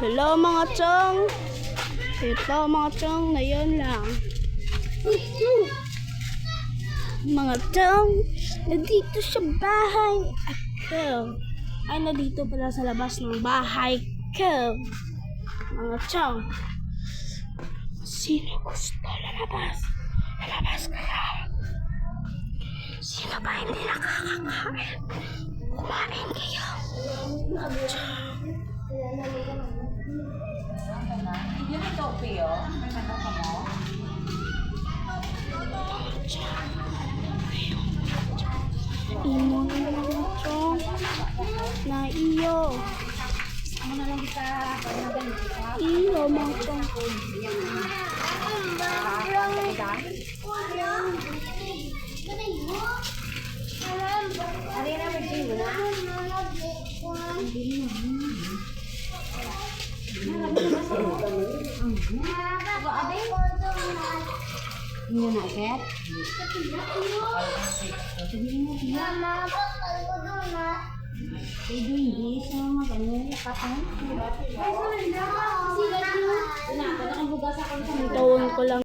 Hello mga chong. Ito mga chong, na yun lang. Mga chong, nandito sa bahay ako. Ay, nandito pala sa labas ng bahay ko. Mga chong, sino gusto lalabas? Lalabas kaya. Sino ba hindi nakakakain? Kumain kayo. Mga chong. Yun ang topi, oh. May manok ka mo. Imo na mga chong. Na iyo. Ano na lang kita, panagan kita. Iyo mga chong. Ano na, may tingin na? Hindi na, Ket? Hindi siya magano kapang. Tawon ko lang.